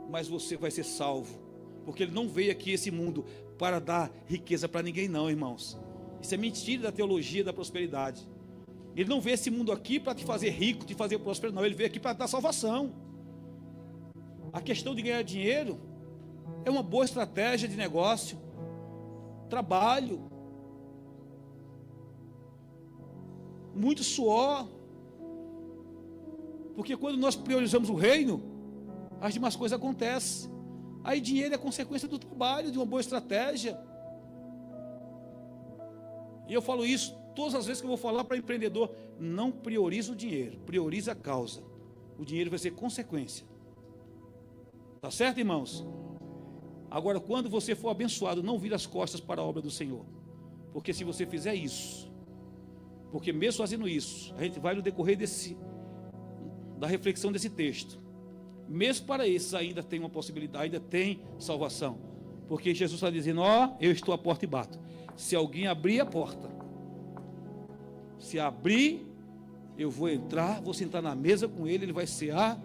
mas você vai ser salvo, porque Ele não veio aqui esse mundo para dar riqueza para ninguém, não, irmãos. Isso é mentira da teologia da prosperidade. Ele não veio esse mundo aqui para te fazer rico, te fazer próspero, não. Ele veio aqui para dar salvação. A questão de ganhar dinheiro é uma boa estratégia de negócio, trabalho, muito suor, porque quando nós priorizamos o reino, as demais coisas acontecem. Aí dinheiro é consequência do trabalho, de uma boa estratégia. E eu falo isso todas as vezes que eu vou falar para empreendedor: não prioriza o dinheiro, prioriza a causa. O dinheiro vai ser consequência. Tá certo, irmãos? Agora, quando você for abençoado, não vire as costas para a obra do Senhor, porque se você fizer isso, porque mesmo fazendo isso, a gente vai no decorrer da reflexão desse texto, mesmo para esses ainda tem uma possibilidade, ainda tem salvação, porque Jesus está dizendo: ó, eu estou à porta e bato. Se alguém abrir a porta, se abrir, eu vou entrar, vou sentar na mesa com ele, ele vai cear,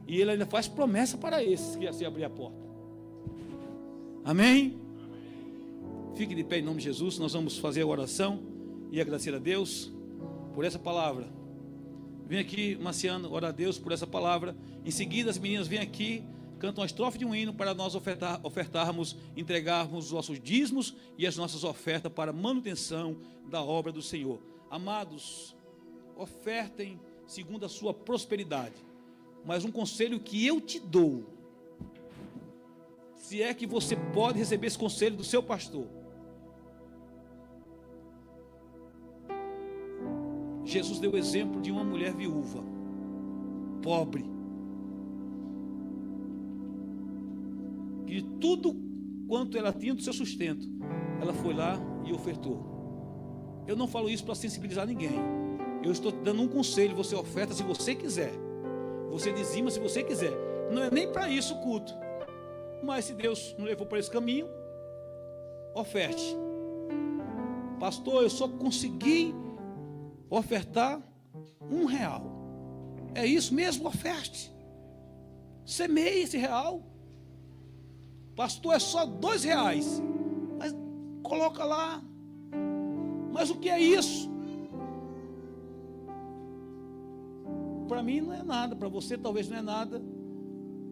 e ele ainda faz promessa para esses que se abrir a porta. Amém? Fique de pé em nome de Jesus. Nós vamos fazer a oração e agradecer a Deus por essa palavra. Vem aqui, Marciano, orar a Deus por essa palavra. Em seguida, as meninas vêm aqui, cantam a estrofe de um hino para nós ofertarmos, entregarmos os nossos dízimos e as nossas ofertas para a manutenção da obra do Senhor. Amados, ofertem segundo a sua prosperidade. Mas um conselho que eu te dou, se é que você pode receber esse conselho do seu pastor: Jesus deu o exemplo de uma mulher viúva, pobre, que tudo quanto ela tinha do seu sustento, ela foi lá e ofertou. Eu não falo isso para sensibilizar ninguém, eu estou dando um conselho: você oferta se você quiser, você dizima se você quiser, não é nem para isso o culto, mas se Deus não levou para esse caminho, oferte. Pastor, eu só consegui ofertar R$1. É isso mesmo? Oferte. Semeie esse real. Pastor, é só R$2. Mas coloca lá. Mas o que é isso? Para mim não é nada, para você talvez não é nada,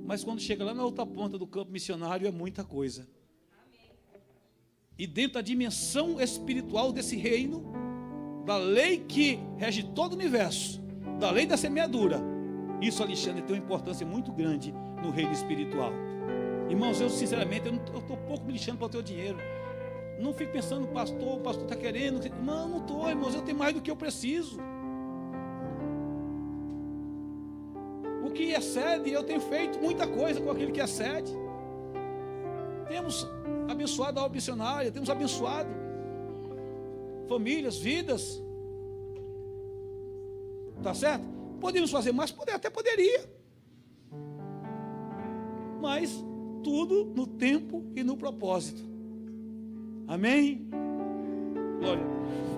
mas quando chega lá na outra ponta do campo missionário é muita coisa. E dentro da dimensão espiritual desse reino, da lei que rege todo o universo, da lei da semeadura, isso, Alexandre, tem uma importância muito grande no reino espiritual. Irmãos, eu sinceramente, eu estou pouco me lixando para o teu dinheiro. Não fico pensando: o pastor está querendo. Não estou, irmãos, eu tenho mais do que eu preciso. O que excede, eu tenho feito muita coisa com aquele que excede. Temos abençoado a obra missionária, temos abençoado famílias, vidas. Tá certo? Podemos fazer mais? Até poderia. mas tudo no tempo e no propósito. Amém? Glória a Deus.